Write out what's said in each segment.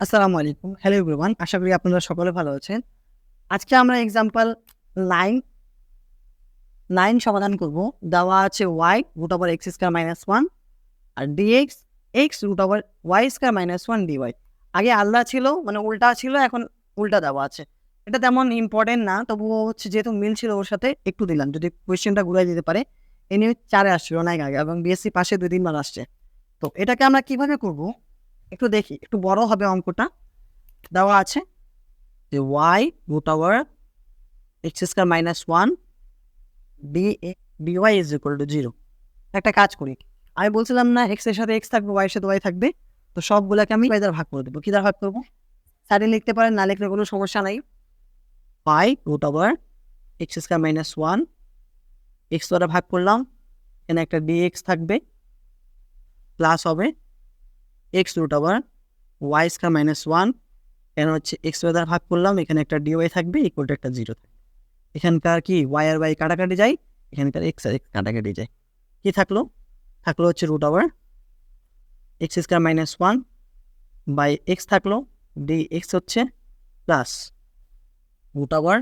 আসসালামু আলাইকুম। Hello everyone. আশা করি আপনারা সকলে ভালো আছেন। আজকে আমরা এক্সাম্পল 9 সমাধান করব। দেওয়া আছে y root over x square minus 1 আর dx x root over y square minus 1 dy। আগে আলাদা ছিল মানে উল্টা ছিল, এখন উল্টা দেওয়া আছে। এটা তেমন ইম্পর্টেন্ট না, তবুও হচ্ছে যেহেতু মিল ছিল ওর সাথে একটু দিলাম, যদি কোয়েশ্চেনটা ঘুরাই দিতে পারে। এ নিয়ে 4 আসছিল অনেক আগে এবং বিএসসি পাশে 2-3 বার আসছে। তো এটাকে আমরা কিভাবে করব একটু দেখি, একটু বড় হবে অঙ্কটা। দেওয়া আছে যে y root over x square minus 1 dy is equal to 0। একটা কাজ করি, আমি বলছিলাম না x এর সাথে x থাকবে, y এর সাথে y থাকবে, তো সবগুলোকে আমি y দ্বারা ভাগ করে দেবো। কি দ্বারা ভাগ করবো? সাইডে লিখতে পারেন, না লিখলে কোনো সমস্যা নাই। y root over x square minus 1 x দ্বারা ভাগ করলাম, এখানে একটা dx থাকবে, প্লাস হবে x root over y square minus 1, এখানে হচ্ছে x দ্বারা ভাগ করলাম, এখানে একটা dy থাকবে, ইকুয়াল টু একটা 0 থাকবে। এখানকার কি y আর y কাটাকাটি যায়, এখানকার x আর x কাটাকাটি যায়। কি থাকলো? থাকলো হচ্ছে root over x square minus 1 by x থাকলো, ডি এক্স হচ্ছে plus root over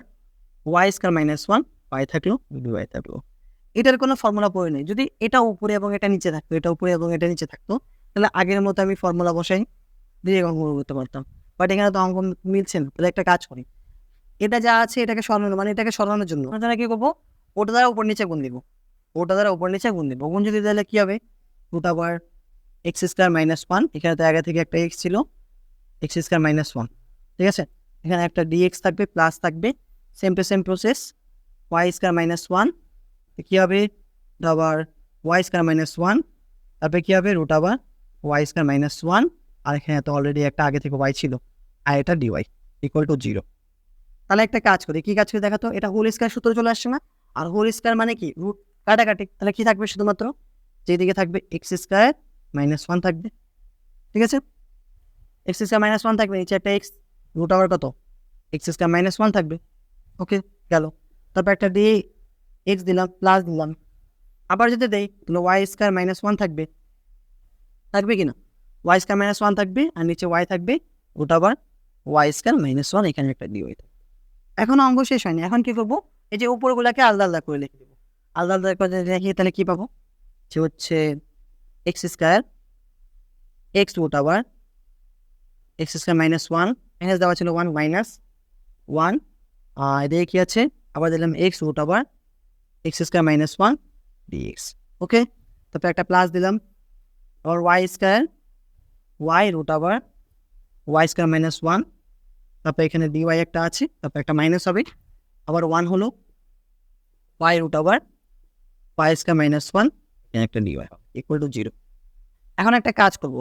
y square minus 1 y থাকলো, ডি ওয়াই থাকলো। এটার কোনো ফর্মুলা পড়ে নেই। যদি এটা উপরে এবং এটা নিচে থাকতো, এটা উপরে এবং এটা নিচে থাকতো, তাহলে আগের মতো আমি ফর্মুলা বসাই দিয়ে অঙ্ক করতে পারতাম। বাট এখানে তো অঙ্ক মিলছে না। তাহলে একটা কাজ করি, এটা যা আছে এটাকে সরানো, মানে এটাকে সরানোর জন্য আমরা কি করবো? ওটা দ্বারা উপর নিচে গুণ দিব, ওটা দ্বারা উপর নিচে গুণ দিব। গুণ যদি তাহলে কি হবে? Root over x square minus 1, এখানে তো আগে থেকে একটা এক্স ছিল, এক্স স্কয়ার মাইনাস 1, ঠিক আছে। এখানে একটা ডিএক্স থাকবে, প্লাস থাকবে, same to same process. Y square minus 1 কী হবে? আবার ওয়াই স্কয়ার মাইনাস 1, তারপরে কী হবে? Root over y square minus 1, আর এখানে তো অলরেডি একটা আগে থেকে ওয়াই ছিল, আর এটা ডিওয়াই ইকুয়াল টু 0। তাহলে একটা কাজ করি, কি কাজ করে দেখাতো? এটা হোল স্কয়ার সূত্র চলে আসছে না? আর হোল স্কয়ার মানে কি? রুট কাটাকাটি। তাহলে কি থাকবে? শুধুমাত্র যেদিকে থাকবে এক্স স্কয়ার মাইনাস 1 থাকবে, ঠিক আছে। এক্স স্কয়ার মাইনাস 1 থাকবে, নিচে একটা এক্স, রুট ওভার কত? এক্স স্কয়ার মাইনাস 1 থাকবে। ওকে, গেল। তারপর একটা দিয়ে এক্স দিলাম, প্লাস দিলাম। আবার যদি দেই তাহলে ওয়াই স্কয়ার মাইনাস 1 থাকবে, থাকবে কি না? ওয়াই স্কয়ার মাইনাস 1 থাকবে, আর নিচে ওয়াই থাকবে, root over y square minus 1, এখানে একটা দিয়ে থাকবে। এখন অঙ্ক শেষ হয়নি। এখন কি করবো? এই যে উপরগুলাকে আলাদা আলাদা করে লিখে দেবো। আলাদা আলাদা করে লিখি, তাহলে কি পাবো? যে হচ্ছে x square x root over x square minus 1, minus দেওয়া ছিল 1 মাইনাস 1, এদিকে কি আছে? আবার দিলাম x root over x square minus 1 dx. Okay, তারপর একটা প্লাস দিলাম, আবার y square y root over y square minus 1, তারপর এখানে ডিওয়াই একটা আছে, তারপর একটা মাইনাস হবে, আবার 1 হলো y root over y square minus 1, এখানে একটা ডিওয়াই ইকুয়াল টু 0। এখন একটা কাজ করব,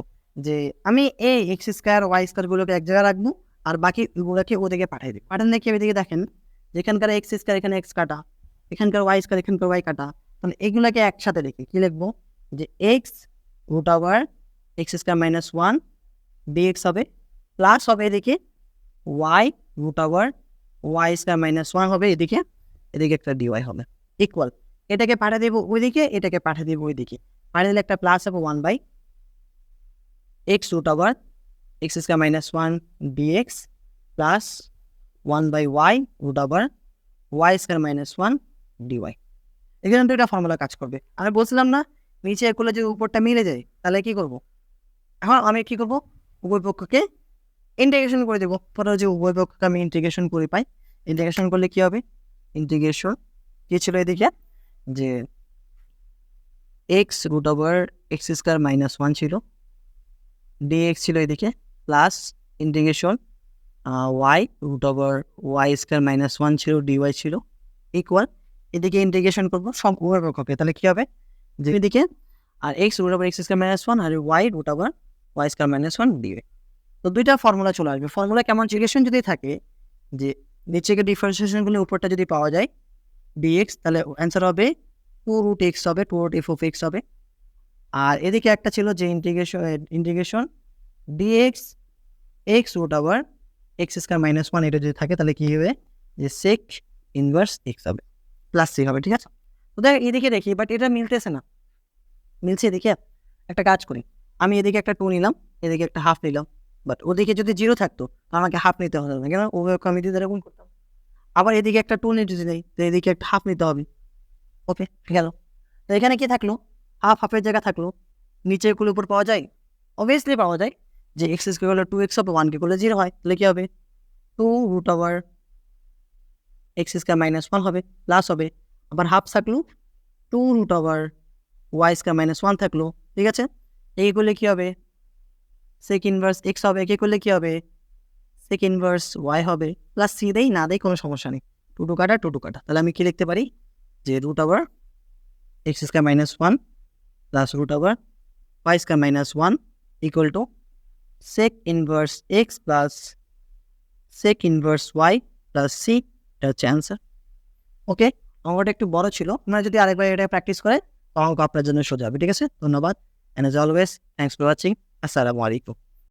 যে আমি এই এক্স স্কয়ার ওয়াই স্কয়ারগুলোকে এক জায়গায় রাখবো, আর বাকি ওগুলোকে ওদিকে পাঠিয়ে দিই। পাঠান দেখি এদিকে দেখেন, যেখানকার এক্স স্কয়ার এখানে এক্স কাটা, এখানকার ওয়াই স্কয়ার এখানকার ওয়াই কাটা, তাহলে এগুলোকে একসাথে লিখি। কি লিখবো? যে x root over x square minus 1 d x হবে, প্লাস হবে এদিকে y root over y square minus 1 হবে এদিকে, এদিকে একটা ডিওয়াই হবে, ইকুয়াল। এটাকে পাঠিয়ে দেবো ওইদিকে, এটাকে পাঠিয়ে দেবো ওইদিকে। পাঠিয়ে দিলে একটা প্লাস হবে 1 by x root over x square minus 1 d x plus 1 by y root over y square minus 1 d y. এখানে তো এটা ফর্মুলা কাজ করবে। আমি বলছিলাম না নিচে করলে যে উপরটা মিলে যায়, তাহলে কি করব? এখন আমি কি করব? উভয় পক্ষকে ইন্টিগ্রেশন করে দেবো। পরে যে উভয় পক্ষকে আমি ইন্টিগ্রেশন করে পাই, ইন্টিগ্রেশন করলে কি হবে? ইন্টিগ্রেশন কি ছিল এদিকে? যে x root over x square minus 1 ছিল, ডিএক্স ছিল এদিকে, plus integration y root over y square minus 1 ছিল, ডিওয়াই ছিল, ইকুয়াল। এদিকে ইন্টিগ্রেশন করবো সব উভয় পক্ষকে, তাহলে কি হবে? যে এদিকে আর x root over x square minus 1 আর y root over y square minus 1 dy. তো দুইটা ফর্মুলা চলে আসবে। ফর্মুলা কেমন? ইন্টিগ্রেশন যদি থাকে যে নিচেকে ডিফারেন্সিয়েশন করলে উপরটা যদি পাওয়া যায় ডিএক্স, তাহলে অ্যান্সার হবে 2 রুট এক্স হবে, 2 রুট এফ অফ এক্স হবে। আর এদিকে একটা ছিল যে integration d x x root over x square minus 1, এটা যদি থাকে তাহলে কি হবে? যে সেক ইনভার্স এক্স হবে, প্লাস সি হবে, ঠিক আছে। তো দেখ এদিকে দেখি, বাট এটা মিলতেছে না। মিলছে এদিকে? একটা কাজ করি, আমি এদিকে একটা 2 নিলাম, এদিকে একটা হাফ নিলাম, বাট ওদিকে যদি 0 থাকতো আমাকে হাফ নিতে হতো না, কেন উভয়কে আমি দিয়ে গুণ করতাম। আবার এদিকে একটা 2 যদি নেই তো এদিকে একটা হাফ নিতে হবে। ওকে, গেল। তো এখানে কি থাকলো, হাফের জায়গা থাকলো, নিচে গুলো উপর পাওয়া যায়, অবভিয়াসলি পাওয়া যায় যে এক্স স্কোয়ার করলে 2x হবে, 1 করলে 0 হয়, তাহলে কি হবে 2√(x² - 1 হবে, প্লাস হবে, আবার হাফ থাকলো 2√(y² - 1 থাকলো, ঠিক আছে। এই করলে কি হবে sec ইনভার্স x হবে, একে করলে কি হবে sec ইনভার্স y হবে, প্লাস সি দেই না দেই কোনো সমস্যা নেই, 2 কাটা 2 কাটা, তাহলে আমি কি লিখতে পারি যে √(x² - 1 plus √(y² - 1 equal to sec inverse x plus sec inverse y plus c, এটা হচ্ছে অ্যান্সার। ওকে, অঙ্কটা একটু বড় ছিল, আপনারা যদি আরেকবার এটা প্র্যাকটিস করে অঙ্ক আপনার জন্য সোজা হবে, ঠিক আছে। ধন্যবাদ, and as always thanks for watching. আসসালামু আলাইকুম।